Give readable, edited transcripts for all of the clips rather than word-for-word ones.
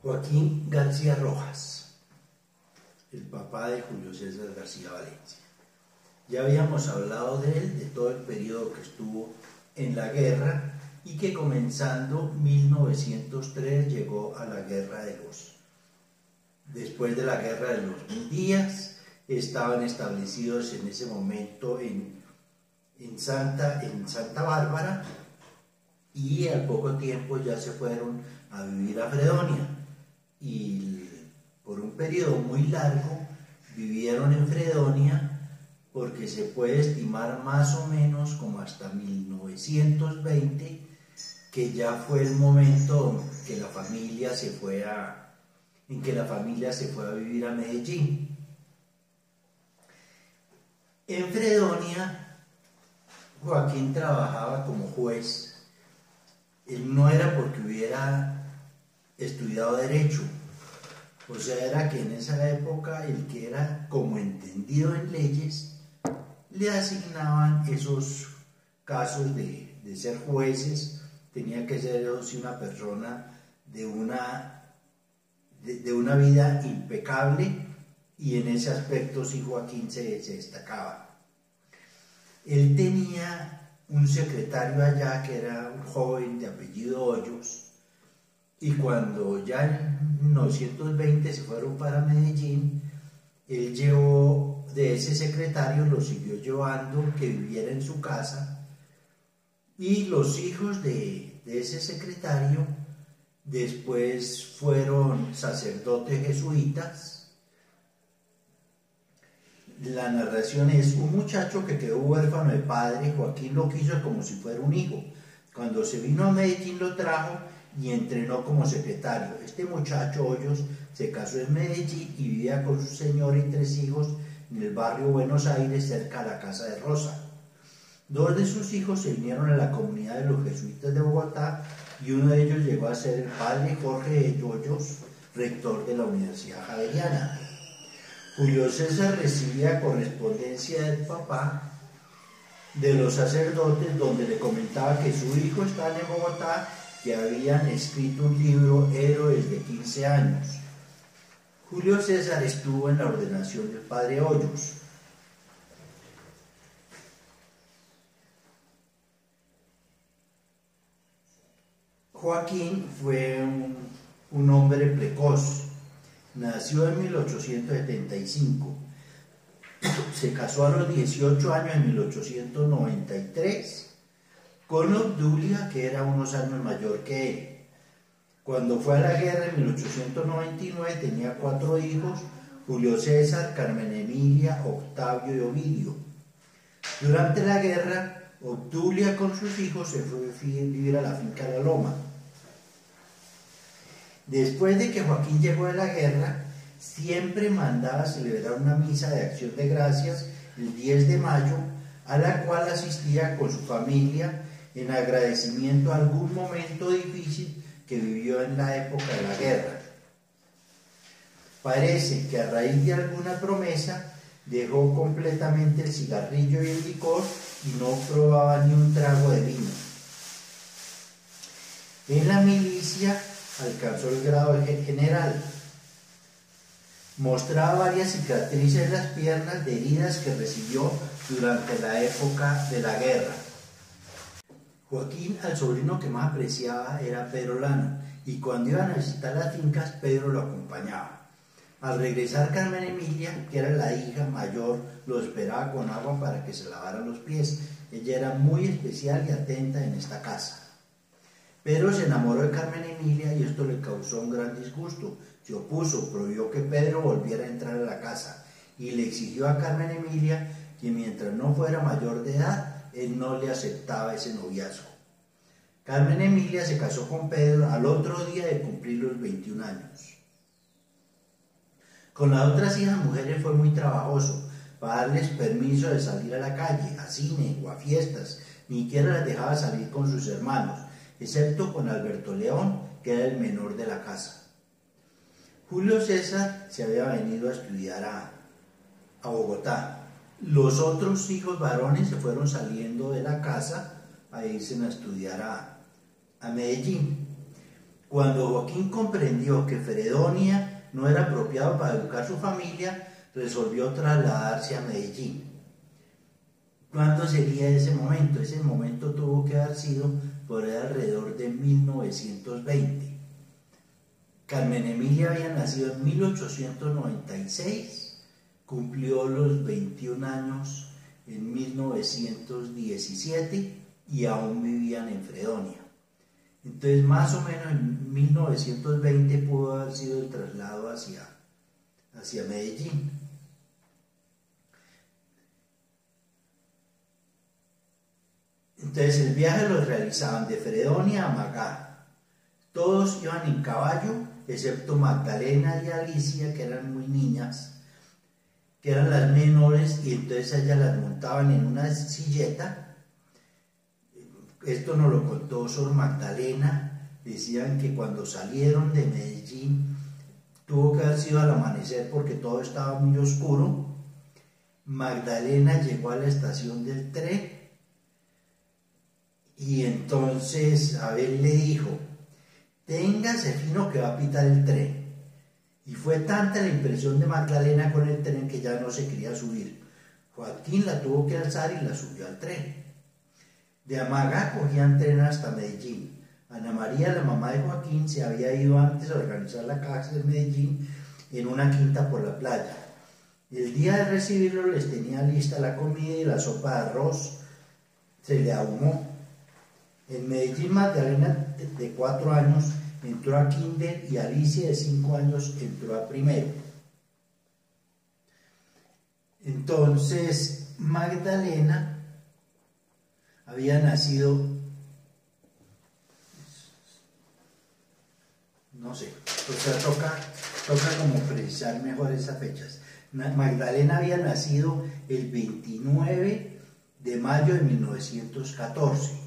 Joaquín García Rojas, el papá de Julio César García Valencia. Ya habíamos hablado de él, de todo el periodo que estuvo en la guerra y que comenzando 1903 llegó a la guerra de los... Después de la guerra de los 1000 días, estaban establecidos en ese momento en Santa Bárbara y al poco tiempo ya se fueron a vivir a Fredonia y por un periodo muy largo vivieron en Fredonia porque se puede estimar más o menos como hasta 1920 que ya fue el momento en que la familia se fue a vivir a Medellín. En Fredonia, Joaquín trabajaba como juez. Él no era porque hubiera estudiado Derecho, o sea, era que en esa época el que era como entendido en leyes, le asignaban esos casos de ser jueces. Tenía que ser si una persona de una vida impecable, y en ese aspecto sí Joaquín se destacaba. Él tenía un secretario allá que era un joven de apellido Hoyos, y cuando ya en 1920 se fueron para Medellín, él llevó de ese secretario, lo siguió llevando que viviera en su casa, y los hijos de ese secretario después fueron sacerdotes jesuitas. La narración es: un muchacho que quedó huérfano de padre, Joaquín lo quiso como si fuera un hijo. Cuando se vino a Medellín lo trajo y entrenó como secretario. Este muchacho Hoyos se casó en Medellín y vivía con su señora y 3 hijos en el barrio Buenos Aires, cerca de la Casa de Rosa. 2 de sus hijos se vinieron a la comunidad de los jesuitas de Bogotá y uno de ellos llegó a ser el padre Jorge Hoyos, rector de la Universidad Javeriana. Julio César recibía correspondencia del papá de los sacerdotes donde le comentaba que su hijo estaba en Bogotá, que habían escrito un libro, Héroes de 15 años. Julio César estuvo en la ordenación del padre Hoyos. Joaquín fue un hombre precoz. Nació en 1875. Se casó a los 18 años en 1893 con Obdulia, que era unos años mayor que él. Cuando fue a la guerra en 1899 tenía 4 hijos: Julio César, Carmen Emilia, Octavio y Ovidio. Durante la guerra, Obdulia con sus hijos se fue a vivir a la finca La Loma. Después de que Joaquín llegó de la guerra, siempre mandaba celebrar una misa de acción de gracias el 10 de mayo, a la cual asistía con su familia en agradecimiento a algún momento difícil que vivió en la época de la guerra. Parece que a raíz de alguna promesa dejó completamente el cigarrillo y el licor y no probaba ni un trago de vino. En la milicia alcanzó el grado de general. Mostraba varias cicatrices en las piernas de heridas que recibió durante la época de la guerra. Joaquín, al sobrino que más apreciaba era Pedro Lano, y cuando iban a visitar las fincas, Pedro lo acompañaba. Al regresar, Carmen Emilia, que era la hija mayor, lo esperaba con agua para que se lavara los pies. Ella era muy especial y atenta en esta casa. Pedro se enamoró de Carmen Emilia y esto le causó un gran disgusto. Se opuso, prohibió que Pedro volviera a entrar a la casa y le exigió a Carmen Emilia que mientras no fuera mayor de edad, él no le aceptaba ese noviazgo. Carmen Emilia se casó con Pedro al otro día de cumplir los 21 años. Con las otras hijas mujeres fue muy trabajoso para darles permiso de salir a la calle, a cine o a fiestas. Ni siquiera las dejaba salir con sus hermanos, excepto con Alberto León, que era el menor de la casa. Julio César se había venido a estudiar a Bogotá. Los otros hijos varones se fueron saliendo de la casa a irse a estudiar a Medellín. Cuando Joaquín comprendió que Fredonia no era apropiado para educar su familia, resolvió trasladarse a Medellín. ¿Cuándo sería ese momento? Ese momento tuvo que haber sido por alrededor de 1920. Carmen Emilia había nacido en 1896, cumplió los 21 años en 1917 y aún vivían en Fredonia. Entonces, más o menos en 1920 pudo haber sido el traslado hacia Medellín. Entonces, el viaje lo realizaban de Fredonia a Magá. Todos iban en caballo, excepto Magdalena y Alicia, que eran muy niñas, que eran las menores, y entonces ellas las montaban en una silleta. Esto nos lo contó Sor Magdalena. Decían que cuando salieron de Medellín tuvo que haber sido al amanecer porque todo estaba muy oscuro. Magdalena llegó a la estación del tren y entonces Abel le dijo: téngase fino que va a pitar el tren. Y fue tanta la impresión de Magdalena con el tren que ya no se quería subir. Joaquín la tuvo que alzar y la subió al tren. De Amagá cogían tren hasta Medellín. Ana María, la mamá de Joaquín, se había ido antes a organizar la casa de Medellín en una quinta por la playa. El día de recibirlo les tenía lista la comida y la sopa de arroz se le ahumó. En Medellín, Magdalena, de 4 años, entró a kinder y Alicia, de 5 años, entró a primero. Entonces, Magdalena había nacido, no sé, o sea, toca como precisar mejor esas fechas. Magdalena había nacido el 29 de mayo de 1914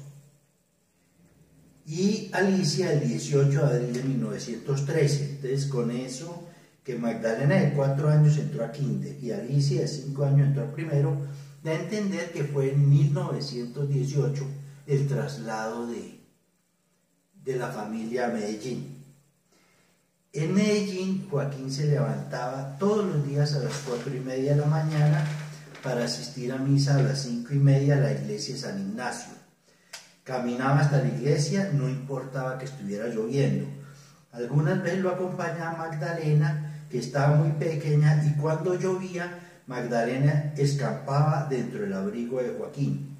y Alicia el 18 de abril de 1913. Entonces, con eso, que Magdalena de 4 años entró a kinder y Alicia de 5 años entró a primero, da a entender que fue en 1918 el traslado de la familia a Medellín. En Medellín, Joaquín se levantaba todos los días a las 4:30 de la mañana para asistir a misa a las 5:30 a la iglesia de San Ignacio. Caminaba hasta la iglesia, no importaba que estuviera lloviendo. Algunas veces lo acompañaba Magdalena, que estaba muy pequeña, y cuando llovía, Magdalena escampaba dentro del abrigo de Joaquín.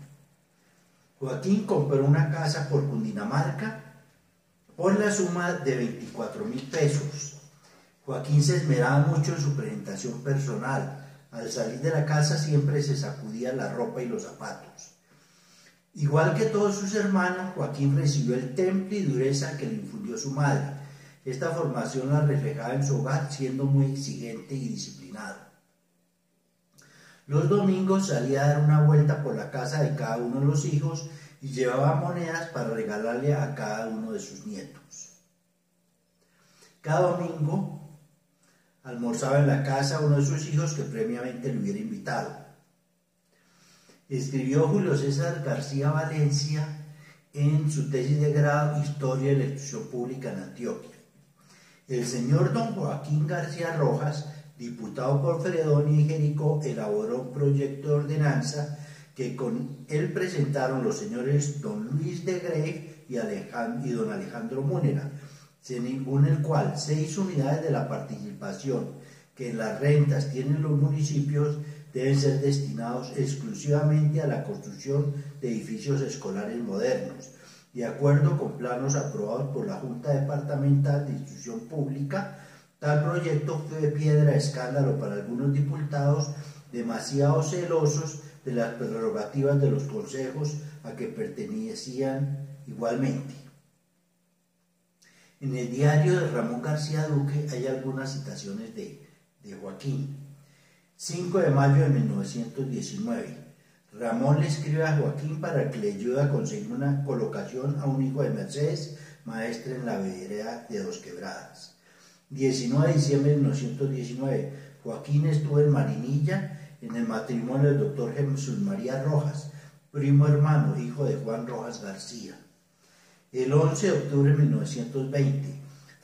Joaquín compró una casa por Cundinamarca por la suma de 24.000 pesos. Joaquín se esmeraba mucho en su presentación personal. Al salir de la casa siempre se sacudía la ropa y los zapatos. Igual que todos sus hermanos, Joaquín recibió el temple y dureza que le infundió su madre. Esta formación la reflejaba en su hogar, siendo muy exigente y disciplinado. Los domingos salía a dar una vuelta por la casa de cada uno de los hijos y llevaba monedas para regalarle a cada uno de sus nietos. Cada domingo almorzaba en la casa uno de sus hijos que previamente le hubiera invitado. Escribió Julio César García Valencia en su tesis de grado Historia de la Instrucción Pública en Antioquia. El señor don Joaquín García Rojas, diputado por Fredonia y Jericó, elaboró un proyecto de ordenanza que con él presentaron los señores don Luis de Grey y don Alejandro Múnera, según el cual 6 unidades de la participación que en las rentas tienen los municipios deben ser destinados exclusivamente a la construcción de edificios escolares modernos, de acuerdo con planos aprobados por la Junta Departamental de Instrucción Pública. Tal proyecto fue piedra de escándalo para algunos diputados demasiado celosos de las prerrogativas de los consejos a que pertenecían igualmente. En el diario de Ramón García Duque hay algunas citaciones de Joaquín. 5 de mayo de 1919. Ramón le escribe a Joaquín para que le ayude a conseguir una colocación a un hijo de Mercedes, maestra en la vereda de Dos Quebradas. 19 de diciembre de 1919. Joaquín estuvo en Marinilla en el matrimonio del doctor Jesús María Rojas, primo hermano, hijo de Juan Rojas García. El 11 de octubre de 1920,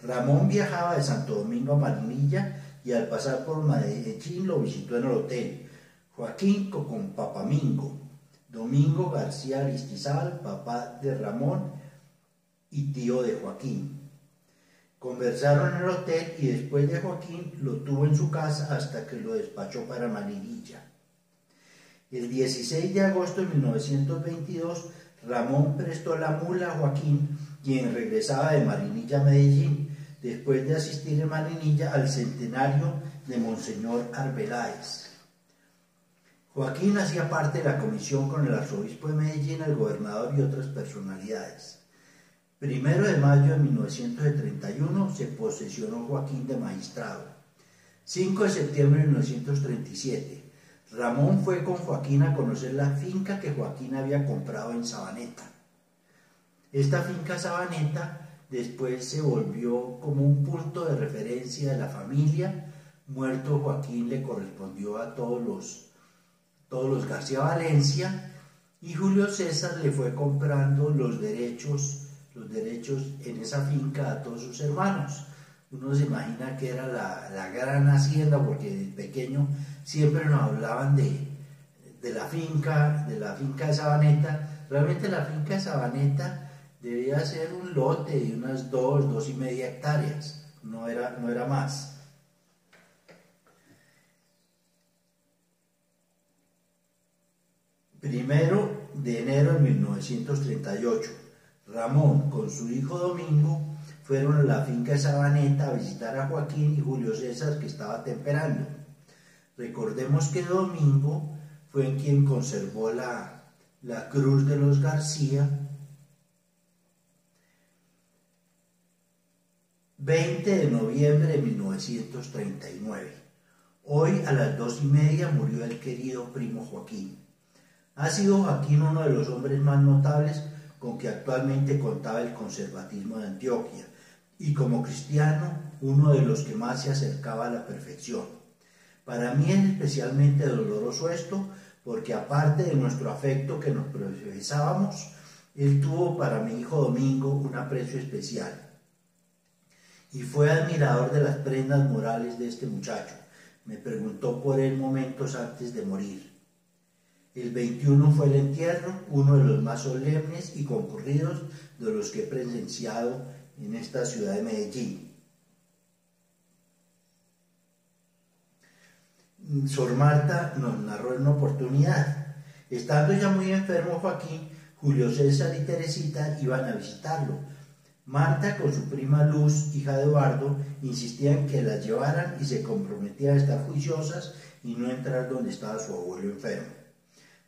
Ramón viajaba de Santo Domingo a Marinilla y al pasar por Medellín lo visitó en el hotel Joaquín con Papamingo, Domingo García Aristizábal, papá de Ramón y tío de Joaquín. Conversaron en el hotel y después de Joaquín lo tuvo en su casa hasta que lo despachó para Marinilla. El 16 de agosto de 1922, Ramón prestó la mula a Joaquín, quien regresaba de Marinilla a Medellín, después de asistir en Marinilla al centenario de Monseñor Arbeláez. Joaquín hacía parte de la comisión con el arzobispo de Medellín, el gobernador y otras personalidades. 1 de mayo de 1931 se posesionó Joaquín de magistrado. 5 de septiembre de 1937, Ramón fue con Joaquín a conocer la finca que Joaquín había comprado en Sabaneta. Esta finca Sabaneta después se volvió como un punto de referencia de la familia. Muerto Joaquín le correspondió a todos los García Valencia, y Julio César le fue comprando los derechos en esa finca a todos sus hermanos. Uno se imagina que era la gran hacienda, porque de pequeño siempre nos hablaban de la finca de Sabaneta. Realmente la finca de Sabaneta debía ser un lote de unas 2,5 hectáreas, no era más. 1 de enero de 1938, Ramón con su hijo Domingo fueron a la finca de Sabaneta a visitar a Joaquín y Julio César, que estaba temperando. Recordemos que Domingo fue quien conservó la cruz de los García. 20 de noviembre de 1939. Hoy a las 2:30 murió el querido primo Joaquín. Ha sido Joaquín uno de los hombres más notables con que actualmente contaba el conservatismo de Antioquia, y como cristiano uno de los que más se acercaba a la perfección. Para mí es especialmente doloroso esto, porque aparte de nuestro afecto que nos profesábamos, él tuvo para mi hijo Domingo un aprecio especial y fue admirador de las prendas morales de este muchacho. Me preguntó por él momentos antes de morir. El 21 fue el entierro, uno de los más solemnes y concurridos de los que he presenciado en esta ciudad de Medellín. Sor Marta nos narró en una oportunidad: estando ya muy enfermo Joaquín, Julio César y Teresita iban a visitarlo. Marta, con su prima Luz, hija de Eduardo, insistían que las llevaran y se comprometían a estar juiciosas y no entrar donde estaba su abuelo enfermo.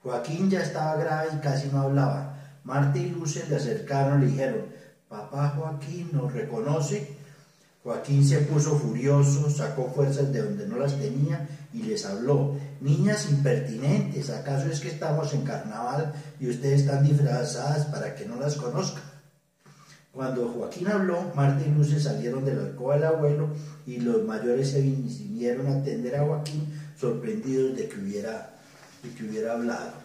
Joaquín ya estaba grave y casi no hablaba. Marta y Luz se le acercaron y le dijeron: «Papá Joaquín, ¿nos reconoce?». Joaquín se puso furioso, sacó fuerzas de donde no las tenía y les habló: «Niñas impertinentes, ¿acaso es que estamos en carnaval y ustedes están disfrazadas para que no las conozcan?». Cuando Joaquín habló, Marta y Luz se salieron de la alcoba del abuelo y los mayores se vinieron a atender a Joaquín, sorprendidos de que hubiera hablado.